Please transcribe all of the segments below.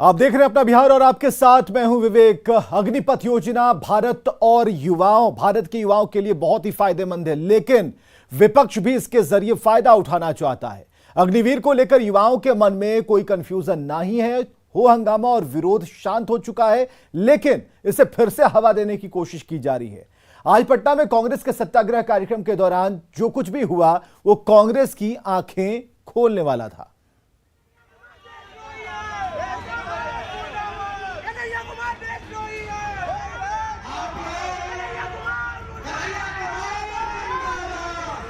आप देख रहे हैं अपना बिहार और आपके साथ मैं हूं विवेक। अग्निपथ योजना भारत के युवाओं के लिए बहुत ही फायदेमंद है, लेकिन विपक्ष भी इसके जरिए फायदा उठाना चाहता है। अग्निवीर को लेकर युवाओं के मन में कोई कंफ्यूजन नहीं है। हो हंगामा और विरोध शांत हो चुका है, लेकिन इसे फिर से हवा देने की कोशिश की जा रही है। आज पटना में कांग्रेस के सत्याग्रह कार्यक्रम के दौरान जो कुछ भी हुआ वो कांग्रेस की आंखें खोलने वाला था।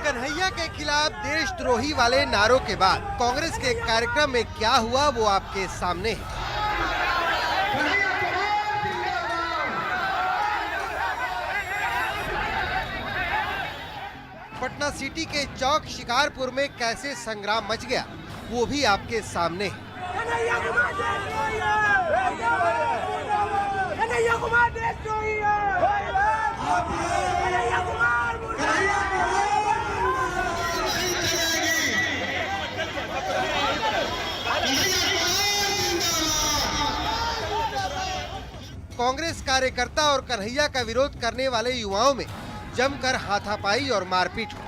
कन्हैया के खिलाफ देशद्रोही वाले नारों के बाद कांग्रेस के कार्यक्रम में क्या हुआ वो आपके सामने है। पटना सिटी के चौक शिकारपुर में कैसे संग्राम मच गया वो भी आपके सामने है। कांग्रेस कार्यकर्ता और कन्हैया का विरोध करने वाले युवाओं में जमकर हाथापाई और मारपीट हुई।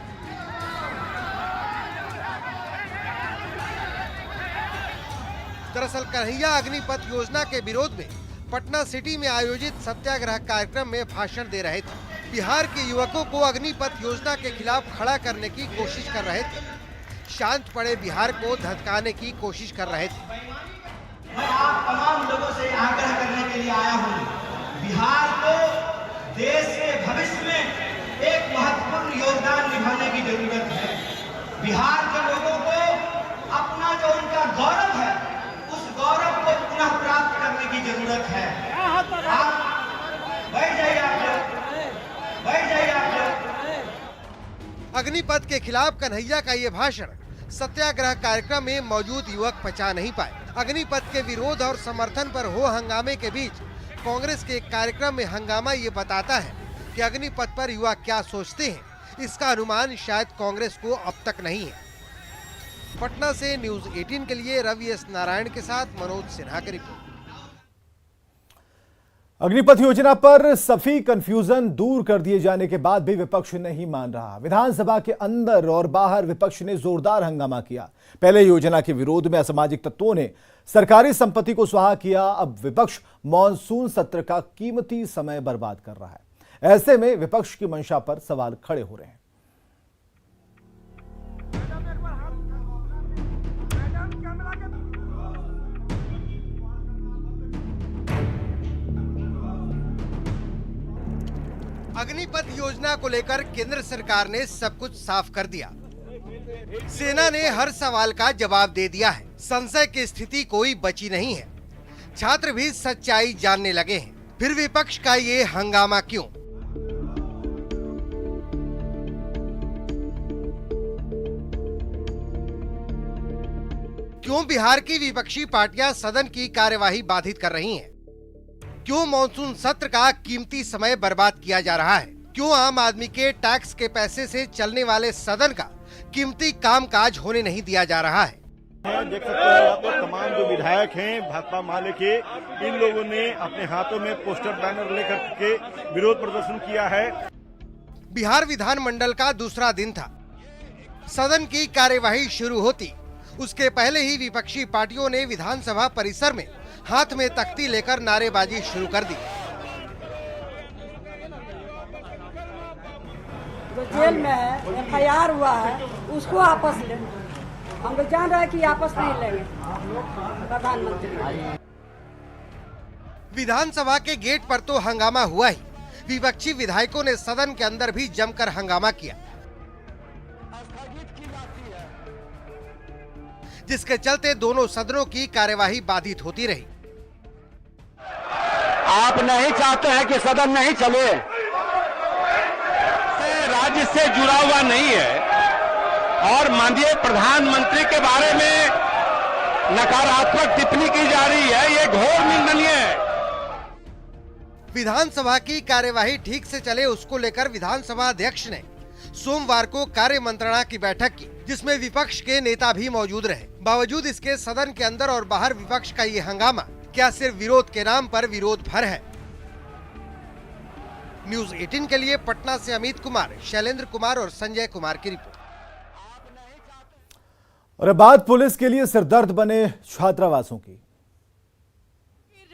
दरअसल कन्हैया अग्निपथ योजना के विरोध में पटना सिटी में आयोजित सत्याग्रह कार्यक्रम में भाषण दे रहे थे। बिहार के युवकों को अग्निपथ योजना के खिलाफ खड़ा करने की कोशिश कर रहे थे। शांत पड़े बिहार को धधकाने की कोशिश कर रहे थे। मैं आप तमाम लोगों से आग्रह करने के लिए आया हूँ, बिहार को देश के भविष्य में एक महत्वपूर्ण योगदान निभाने की जरूरत है। बिहार के लोगों को अपना जो उनका गौरव है उस गौरव को पुनः प्राप्त करने की जरूरत है। आप बैठ जाइए, आप लोग। अग्निपथ के खिलाफ कन्हैया का ये भाषण सत्याग्रह कार्यक्रम में मौजूद युवक पचा नहीं पाए। अग्निपथ के विरोध और समर्थन पर हो हंगामे के बीच कांग्रेस के कार्यक्रम में हंगामा ये बताता है कि अग्निपथ पर युवा क्या सोचते हैं, इसका अनुमान शायद कांग्रेस को अब तक नहीं है। पटना से न्यूज़ 18 के लिए रवि एस नारायण के साथ मनोज सिन्हा की रिपोर्ट। अग्निपथ योजना पर सभी कंफ्यूजन दूर कर दिए जाने के बाद भी विपक्ष नहीं मान रहा। विधानसभा के अंदर और बाहर विपक्ष ने जोरदार हंगामा किया। पहले योजना के विरोध में असामाजिक तत्वों ने सरकारी संपत्ति को स्वाहा किया। अब विपक्ष मॉनसून सत्र का कीमती समय बर्बाद कर रहा है। ऐसे में विपक्ष की मंशा पर सवाल खड़े हो रहे हैं। अग्निपथ योजना को लेकर केंद्र सरकार ने सब कुछ साफ कर दिया। सेना ने हर सवाल का जवाब दे दिया है। संशय की स्थिति कोई बची नहीं है। छात्र भी सच्चाई जानने लगे हैं। फिर विपक्ष का ये हंगामा क्यों? क्यों बिहार की विपक्षी पार्टियां सदन की कार्यवाही बाधित कर रही हैं? क्यों मॉनसून सत्र का कीमती समय बर्बाद किया जा रहा है? क्यों आम आदमी के टैक्स के पैसे से चलने वाले सदन का कीमती कामकाज होने नहीं दिया जा रहा है? देख सकते हो आप लोग, तमाम जो विधायक हैं भाकपा माले के, इन लोगों ने अपने हाथों में पोस्टर बैनर लेकर के विरोध प्रदर्शन किया है। बिहार विधानमंडल का दूसरा दिन था। सदन की कार्यवाही शुरू होती उसके पहले ही विपक्षी पार्टियों ने विधानसभा परिसर में हाथ में तख्ती लेकर नारेबाजी शुरू कर दी। जो जेल में है, एफआईआर हुआ है, उसको आपस ले। हम लोग जान रहे हैं कि आपस नहीं लेंगे प्रधानमंत्री। विधानसभा के गेट पर तो हंगामा हुआ ही, विपक्षी विधायकों ने सदन के अंदर भी जमकर हंगामा किया, जिसके चलते दोनों सदनों की कार्यवाही बाधित होती रही। आप नहीं चाहते हैं कि सदन नहीं चले, राज्य से जुड़ा हुआ नहीं है और माननीय प्रधानमंत्री के बारे में नकारात्मक टिप्पणी की जा रही है, ये घोर निंदनीय है। विधानसभा की कार्यवाही ठीक से चले उसको लेकर विधानसभा अध्यक्ष ने सोमवार को कार्य मंत्रणा की बैठक की, जिसमें विपक्ष के नेता भी मौजूद रहे। बावजूद इसके सदन के अंदर और बाहर विपक्ष का ये हंगामा क्या सिर्फ विरोध के नाम पर विरोध भर है? न्यूज 18 के लिए पटना से अमित कुमार, शैलेंद्र कुमार और संजय कुमार की रिपोर्ट। और अब बात पुलिस के लिए सिरदर्द बने छात्रावासों की।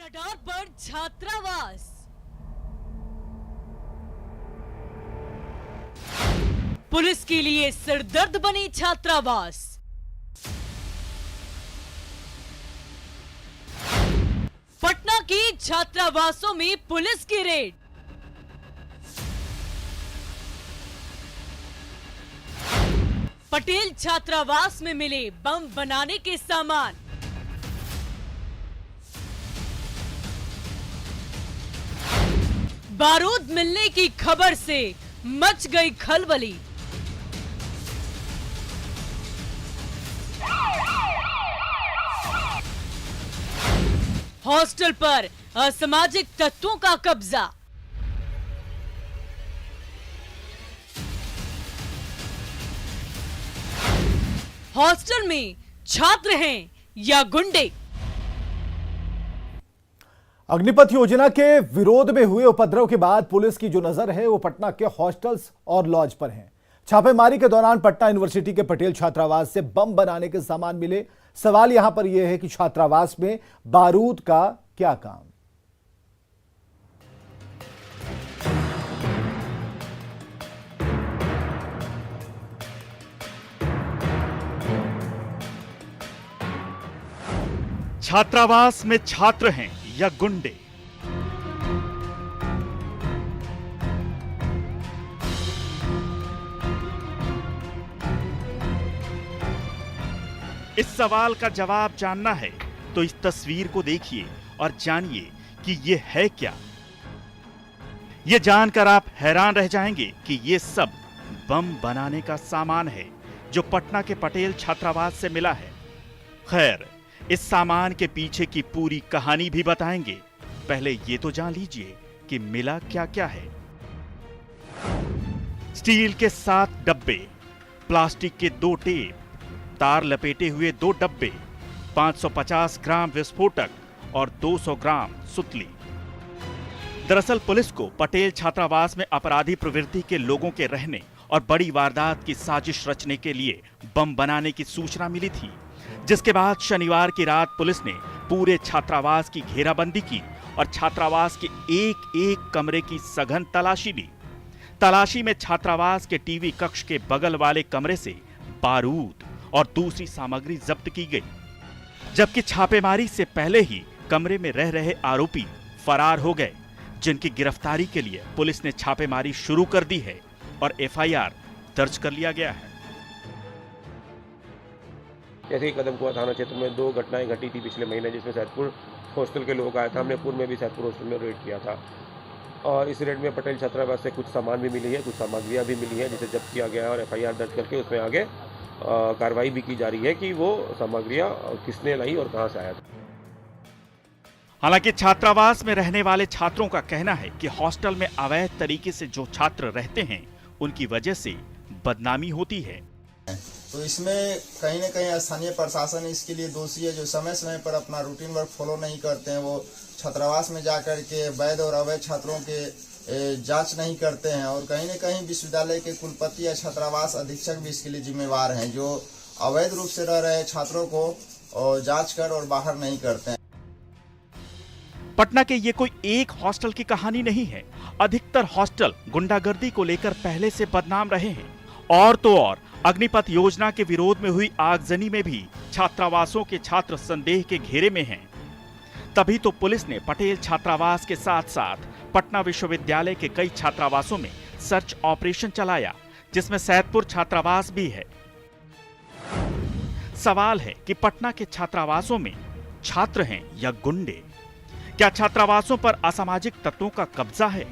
रडार पर छात्रावास, पुलिस के लिए सिरदर्द बने छात्रावास। पटना के छात्रावासों में पुलिस की रेड। पटेल छात्रावास में मिले बम बनाने के सामान। बारूद मिलने की खबर से मच गई खलबली। हॉस्टल पर असामाजिक तत्वों का कब्जा। हॉस्टल में छात्र हैं या गुंडे? अग्निपथ योजना के विरोध में हुए उपद्रव के बाद पुलिस की जो नजर है वो पटना के हॉस्टल्स और लॉज पर है। छापेमारी के दौरान पटना यूनिवर्सिटी के पटेल छात्रावास से बम बनाने के सामान मिले। सवाल यहां पर यह है कि छात्रावास में बारूद का क्या काम? छात्रावास में छात्र हैं या गुंडे? इस सवाल का जवाब जानना है तो इस तस्वीर को देखिए और जानिए कि ये है क्या। ये जानकर आप हैरान रह जाएंगे कि ये सब बम बनाने का सामान है जो पटना के पटेल छात्रावास से मिला है। खैर, इस सामान के पीछे की पूरी कहानी भी बताएंगे। पहले ये तो जान लीजिए कि मिला क्या क्या है। स्टील के 7 डब्बे, प्लास्टिक के 2 टेप, तार लपेटे हुए 2 डब्बे, 550 ग्राम विस्फोटक और 200 ग्राम सुतली। दरअसल पुलिस को पटेल छात्रावास में अपराधी प्रवृत्ति के लोगों के रहने और बड़ी वारदात की साजिश रचने के लिए बम बनाने की सूचना मिली थी, जिसके बाद शनिवार की रात पुलिस ने पूरे छात्रावास की घेराबंदी की और छात्रावास के एक एक कमरे की सघन तलाशी ली। तलाशी में छात्रावास के टीवी कक्ष के बगल वाले कमरे से बारूद और दूसरी सामग्री जब्त की गई, जबकि छापेमारी से पहले ही कमरे में रह रहे आरोपी फरार हो गए, जिनकी गिरफ्तारी के लिए पुलिस ने छापेमारी शुरू कर दी है और एफआईआर दर्ज कर लिया गया है। ऐसे ही कदमकुआं थाना क्षेत्र में 2 घटनाएं घटी थी पिछले महीने, जिसमें सैदपुर हॉस्टल के लोग आए थे। हमने पूर्व में भी सैदपुर हॉस्टल में रेड किया था और इस रेड में पटेल छात्रावास से कुछ सामान भी मिली है, कुछ सामग्रियां भी मिली है, जिसे जब्त किया गया है और एफआईआर दर्ज करके उसमें आगे कार्रवाई भी की जा रही है कि वो सामग्रियां किसने लाई और कहां से आया था। हालांकि छात्रावास में रहने वाले छात्रों का कहना है कि हॉस्टल में अवैध तरीके से जो छात्र रहते हैं उनकी वजह से बदनामी होती है। तो इसमें कहीं न कहीं स्थानीय प्रशासन इसके लिए दोषी है, जो समय समय पर अपना रूटीन वर्क फॉलो नहीं करते हैं। वो छात्रावास में जाकर के वैध और अवैध छात्रों के जांच नहीं करते हैं और कहीं न कहीं विश्वविद्यालय के कुलपति या छात्रावास अधीक्षक भी इसके लिए जिम्मेवार हैं, जो अवैध रूप से रह रहे छात्रों को जांच कर और बाहर नहीं करते हैं। पटना के ये कोई एक हॉस्टल की कहानी नहीं है। अधिकतर हॉस्टल गुंडागर्दी को लेकर पहले से बदनाम रहे हैं और तो और अग्निपथ योजना के विरोध में हुई आगजनी में भी छात्रावासों के छात्र संदेह के घेरे में हैं। तभी तो पुलिस ने पटेल छात्रावास के साथ साथ पटना विश्वविद्यालय के कई छात्रावासों में सर्च ऑपरेशन चलाया, जिसमें सैदपुर छात्रावास भी है। सवाल है कि पटना के छात्रावासों में छात्र हैं या गुंडे? क्या छात्रावासों पर असामाजिक तत्वों का कब्जा है?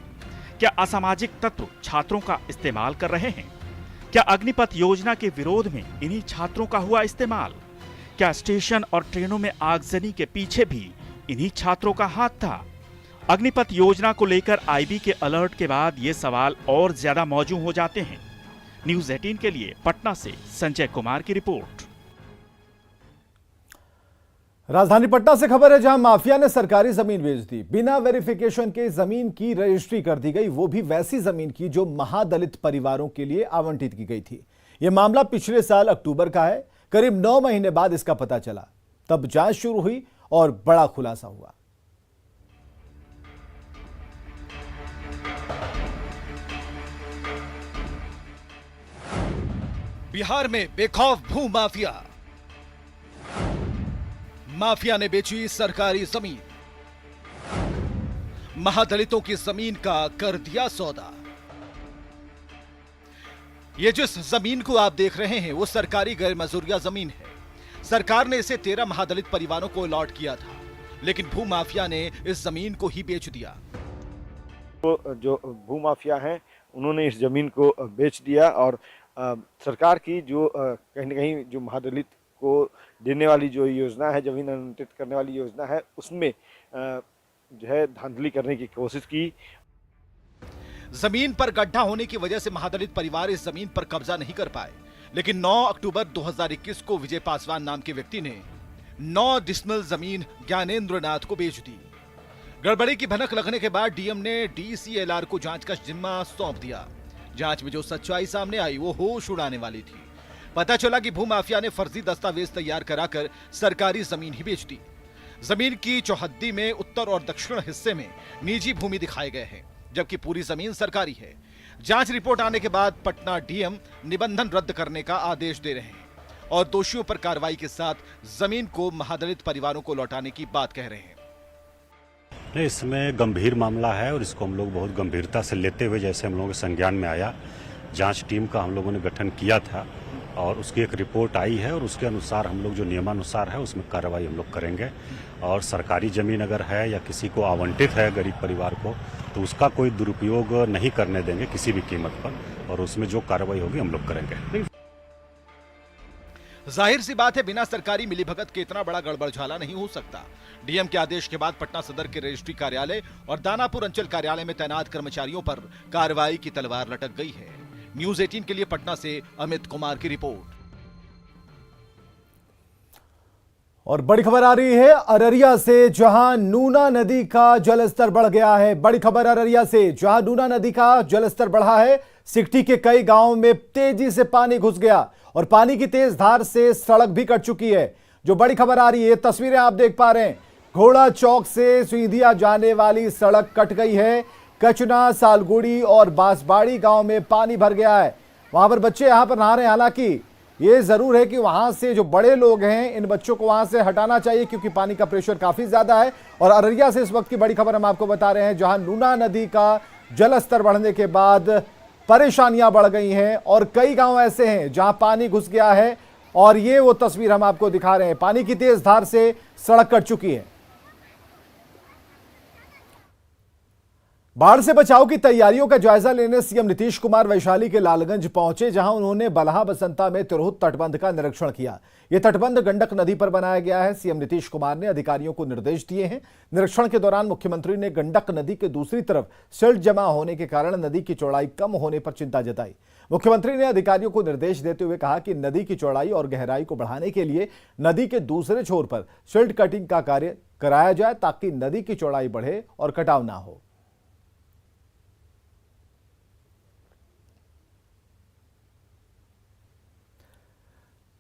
क्या असामाजिक तत्व छात्रों का इस्तेमाल कर रहे हैं? क्या अग्निपथ योजना के विरोध में इन्हीं छात्रों का हुआ इस्तेमाल? क्या स्टेशन और ट्रेनों में आगजनी के पीछे भी इन्हीं छात्रों का हाथ था? अग्निपथ योजना को लेकर आईबी के अलर्ट के बाद ये सवाल और ज्यादा मौजूद हो जाते हैं। न्यूज 18 के लिए पटना से संजय कुमार की रिपोर्ट। राजधानी पटना से खबर है, जहां माफिया ने सरकारी जमीन बेच दी। बिना वेरिफिकेशन के जमीन की रजिस्ट्री कर दी गई, वो भी वैसी जमीन की जो महादलित परिवारों के लिए आवंटित की गई थी। यह मामला पिछले साल अक्टूबर का है। करीब 9 महीने बाद इसका पता चला, तब जांच शुरू हुई और बड़ा खुलासा हुआ। बिहार में बेखौफ भू माफिया। माफिया ने बेची सरकारी जमीन, महादलितों की जमीन का कर दिया सौदा। ये जिस जमीन को आप देख रहे हैं वो सरकारी गैर मंजूरिया जमीन है। सरकार ने इसे 13 महादलित परिवारों को अलॉट किया था, लेकिन भू माफिया ने इस जमीन को ही बेच दिया। तो जो भू माफिया हैं उन्होंने इस जमीन को बेच दिया और सरकार की जो कहीं न कहीं जो महादलित को देने वाली जो योजना है, जमीन आवंटित करने वाली योजना है, उसमें जो है धांधली करने की कोशिश की। जमीन पर गड्ढा होने की वजह से महादलित परिवार इस जमीन पर कब्जा नहीं कर पाए, लेकिन 9 अक्टूबर 2021 को विजय पासवान नाम के व्यक्ति ने 9 डिसमिल जमीन ज्ञानेंद्र नाथ को बेच दी। गड़बड़ी की भनक लगने के बाद डीएम ने डीसीएलआर को जांच का जिम्मा सौंप दिया। जांच में जो सच्चाई सामने आई वो होश उड़ाने वाली थी। पता चला कि भूमाफिया ने फर्जी दस्तावेज तैयार कराकर सरकारी जमीन ही बेच दी। जमीन की चौहद्दी में उत्तर और दक्षिण हिस्से में निजी भूमि दिखाए गए हैं, जबकि पूरी जमीन सरकारी है। जांच रिपोर्ट आने के बाद पटना डीएम निबंधन रद्द करने का आदेश दे रहे हैं और दोषियों पर कार्रवाई के साथ जमीन को महादलित परिवारों को लौटाने की बात कह रहे हैं। इसमें गंभीर मामला है और इसको हम लोग बहुत गंभीरता से लेते हुए, जैसे हम लोगों के संज्ञान में आया, जांच टीम का हम लोगों ने गठन किया था और उसकी एक रिपोर्ट आई है और उसके अनुसार हम लोग जो नियमानुसार है उसमें कार्रवाई हम लोग करेंगे। और सरकारी जमीन अगर है या किसी को आवंटित है गरीब परिवार को, तो उसका कोई दुरुपयोग नहीं करने देंगे किसी भी कीमत पर, और उसमें जो कार्रवाई होगी हम लोग करेंगे। जाहिर सी बात है, बिना सरकारी मिलीभगत के इतना बड़ा गड़बड़झाला नहीं हो सकता। डीएम के आदेश के बाद पटना सदर के रजिस्ट्री कार्यालय और दानापुर अंचल कार्यालय में तैनात कर्मचारियों पर कार्रवाई की तलवार लटक गई है। न्यूज 18 के लिए पटना से अमित कुमार की रिपोर्ट। और बड़ी खबर आ रही है अररिया से, जहां नूना नदी का जलस्तर बढ़ गया है। बड़ी खबर अररिया से, जहां नूना नदी का जलस्तर बढ़ा है। सिकटी के कई गांवों में तेजी से पानी घुस गया और पानी की तेज धार से सड़क भी कट चुकी है। जो बड़ी खबर आ रही है, तस्वीरें आप देख पा रहे हैं, घोड़ा चौक से सीधिया जाने वाली सड़क कट गई है। कचना, सालगुड़ी और बांसबाड़ी गांव में पानी भर गया है। वहां पर बच्चे यहां पर नहा रहे हैं। हालांकि ये जरूर है कि वहां से जो बड़े लोग हैं, इन बच्चों को वहां से हटाना चाहिए, क्योंकि पानी का प्रेशर काफी ज्यादा है। और अररिया से इस वक्त की बड़ी खबर हम आपको बता रहे हैं, जहां नूना नदी का जलस्तर बढ़ने के बाद परेशानियां बढ़ गई हैं और कई गांव ऐसे हैं जहां पानी घुस गया है। और ये वो तस्वीर हम आपको दिखा रहे हैं, पानी की तेज धार से सड़क कट चुकी है। बाढ़ से बचाव की तैयारियों का जायजा लेने सीएम नीतीश कुमार वैशाली के लालगंज पहुंचे, जहां उन्होंने बलहा बसंता में तिरहुत तटबंध का निरीक्षण किया। यह तटबंध गंडक नदी पर बनाया गया है। सीएम नीतीश कुमार ने अधिकारियों को निर्देश दिए हैं। निरीक्षण के दौरान मुख्यमंत्री ने गंडक नदी के दूसरी तरफ सिल्ट जमा होने के कारण नदी की चौड़ाई कम होने पर चिंता जताई। मुख्यमंत्री ने अधिकारियों को निर्देश देते हुए कहा कि नदी की चौड़ाई और गहराई को बढ़ाने के लिए नदी के दूसरे छोर पर सिल्ट कटिंग का कार्य कराया जाए, ताकि नदी की चौड़ाई बढ़े और कटाव ना हो।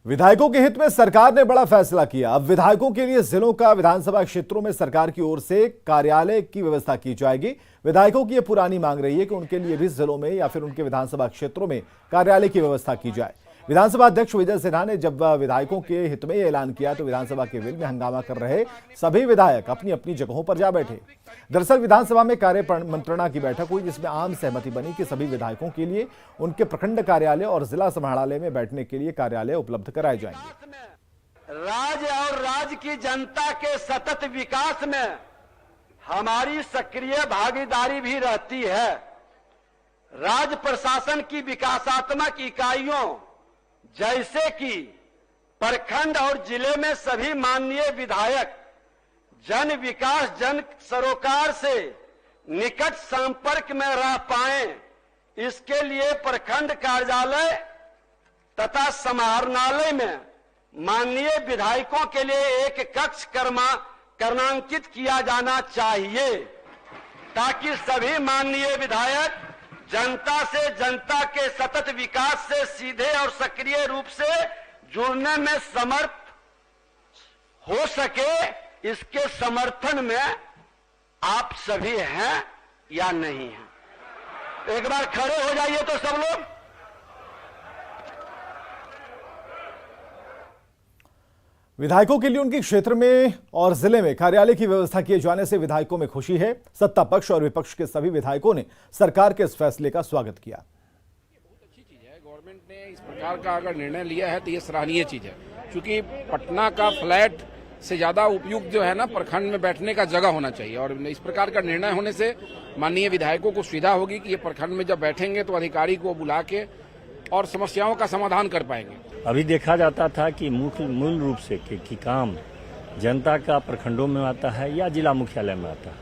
विधायकों के हित में सरकार ने बड़ा फैसला किया। अब विधायकों के लिए जिलों का विधानसभा क्षेत्रों में सरकार की ओर से कार्यालय की व्यवस्था की जाएगी। विधायकों की यह पुरानी मांग रही है कि उनके लिए भी जिलों में या फिर उनके विधानसभा क्षेत्रों में कार्यालय की व्यवस्था की जाए। विधानसभा अध्यक्ष विजय सिन्हा ने जब विधायकों के हित में ऐलान किया तो विधानसभा के विल में हंगामा कर रहे सभी विधायक अपनी अपनी जगहों पर जा बैठे। दरअसल विधानसभा में कार्य मंत्रणा की बैठक हुई, जिसमें आम सहमति बनी कि सभी विधायकों के लिए उनके प्रखंड कार्यालय और जिला समाहरणालय में बैठने के लिए कार्यालय उपलब्ध कराए जाएंगे। राज्य और राज्य की जनता के सतत विकास में हमारी सक्रिय भागीदारी भी रहती है। राज्य प्रशासन की विकासात्मक इकाइयों जैसे कि प्रखंड और जिले में सभी माननीय विधायक जन विकास जन सरोकार से निकट संपर्क में रह पाएं, इसके लिए प्रखंड कार्यालय तथा समाहरणालय में माननीय विधायकों के लिए एक कक्ष कर्मांकित किया जाना चाहिए, ताकि सभी माननीय विधायक जनता से, जनता के सतत विकास से सीधे और सक्रिय रूप से जुड़ने में समर्थ हो सके। इसके समर्थन में आप सभी हैं या नहीं हैं? एक बार खड़े हो जाइए तो सब लोग। विधायकों के लिए उनके क्षेत्र में और जिले में कार्यालय की व्यवस्था किए जाने से विधायकों में खुशी है। सत्ता पक्ष और विपक्ष के सभी विधायकों ने सरकार के इस फैसले का स्वागत किया। बहुत अच्छी चीज है, गवर्नमेंट ने इस प्रकार का अगर निर्णय लिया है तो ये सराहनीय चीज है, क्योंकि पटना का फ्लैट से ज्यादा उपयुक्त जो है ना प्रखंड में बैठने का जगह होना चाहिए, और इस प्रकार का निर्णय होने से माननीय विधायकों को सुविधा होगी कि ये प्रखंड में जब बैठेंगे तो अधिकारी को बुला के और समस्याओं का समाधान कर पाएंगे। अभी देखा जाता था कि मूल रूप से कि काम जनता का प्रखंडों में आता है या जिला मुख्यालय में आता है,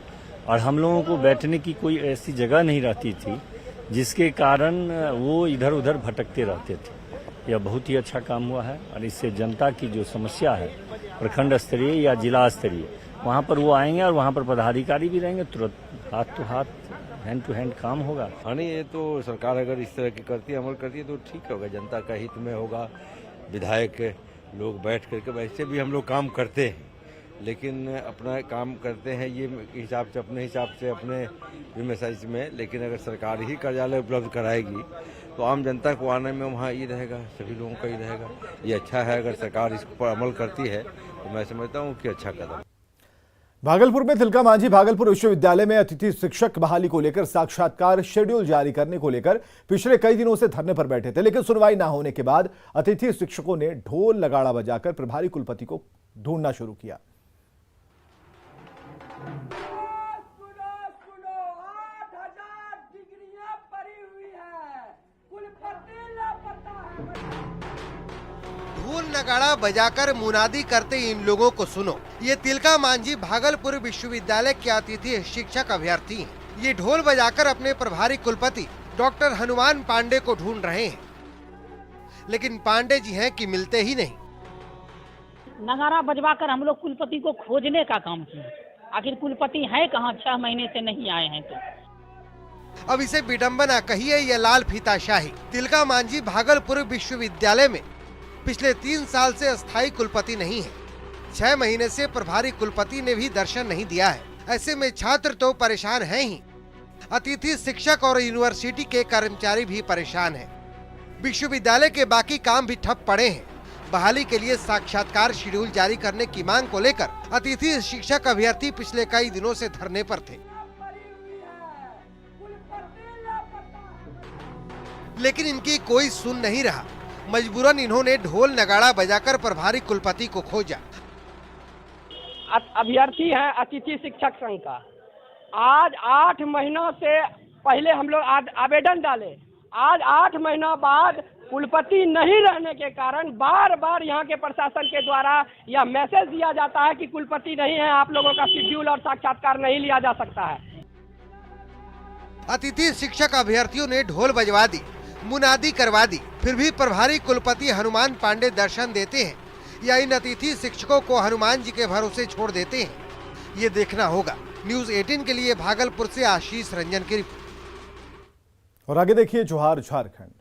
और हम लोगों को बैठने की कोई ऐसी जगह नहीं रहती थी, जिसके कारण वो इधर उधर भटकते रहते थे। यह बहुत ही अच्छा काम हुआ है, और इससे जनता की जो समस्या है प्रखंड स्तरीय या जिला स्तरीय, वहाँ पर वो आएंगे और वहाँ पर पदाधिकारी भी रहेंगे, तुरंत हाथ टू हाथ, हैंड टू हैंड काम होगा। हाँ, नहीं, ये तो सरकार अगर इस तरह की करती है, अमल करती है तो ठीक होगा, जनता का हित में होगा। विधायक लोग बैठ करके वैसे भी हम लोग काम करते हैं, लेकिन अपना काम करते हैं ये हिसाब से, अपने हिसाब से, अपने जिम्मेदारी में, लेकिन अगर सरकार ही कार्यालय उपलब्ध कराएगी तो आम जनता को आने में वहाँ ये रहेगा, सभी लोगों का ही रहेगा। ये अच्छा है, अगर सरकार इस पर अमल करती है तो मैं समझता हूँ कि अच्छा कदम। भागलपुर में तिलका मांझी भागलपुर विश्वविद्यालय में अतिथि शिक्षक बहाली को लेकर साक्षात्कार शेड्यूल जारी करने को लेकर पिछले कई दिनों से धरने पर बैठे थे, लेकिन सुनवाई न होने के बाद अतिथि शिक्षकों ने ढोल नगाड़ा बजाकर प्रभारी कुलपति को ढूंढना शुरू किया। ढोल नगाड़ा बजाकर मुनादी करते इन लोगों को सुनो। ये तिलका मांझी भागलपुर विश्वविद्यालय के अतिथि शिक्षक अभ्यर्थी हैं। ये ढोल बजाकर अपने प्रभारी कुलपति डॉक्टर हनुमान पांडे को ढूंढ रहे हैं, लेकिन पांडे जी हैं कि मिलते ही नहीं। नगाड़ा बजवाकर हम लोग कुलपति को खोजने का काम किए, आखिर कुलपति है कहाँ, 6 महीने से नहीं आए हैं। तो अब इसे विडंबना कहिए या लाल फीताशाही, तिलका मांझी भागलपुर विश्वविद्यालय में पिछले 3 साल से अस्थायी कुलपति नहीं है। 6 महीने से प्रभारी कुलपति ने भी दर्शन नहीं दिया है। ऐसे में छात्र तो परेशान हैं ही, अतिथि शिक्षक और यूनिवर्सिटी के कर्मचारी भी परेशान हैं। विश्वविद्यालय के बाकी काम भी ठप पड़े हैं। बहाली के लिए साक्षात्कार शेड्यूल जारी करने की मांग को लेकर अतिथि शिक्षक अभ्यर्थी पिछले कई दिनों से धरने पर थे, लेकिन इनकी कोई सुन नहीं रहा। मजबूरन इन्होंने ढोल नगाड़ा बजाकर प्रभारी कुलपति को खोजा। अभ्यर्थी है अतिथि शिक्षक संघ का। आज 8 महीनों से पहले हम लोग आवेदन डाले, आज 8 महीना बाद कुलपति नहीं रहने के कारण बार बार यहाँ के प्रशासन के द्वारा यह मैसेज दिया जाता है कि कुलपति नहीं है, आप लोगों का शेड्यूल और साक्षात्कार नहीं लिया जा सकता है। अतिथि शिक्षक अभ्यर्थियों ने ढोल बजवा दी, मुनादी करवा दी, फिर भी प्रभारी कुलपति हनुमान पांडे दर्शन देते हैं या इन अतिथि शिक्षकों को हनुमान जी के भरोसे छोड़ देते हैं, ये देखना होगा। न्यूज़ 18 के लिए भागलपुर से आशीष रंजन की रिपोर्ट। और आगे देखिए जोहार झारखंड।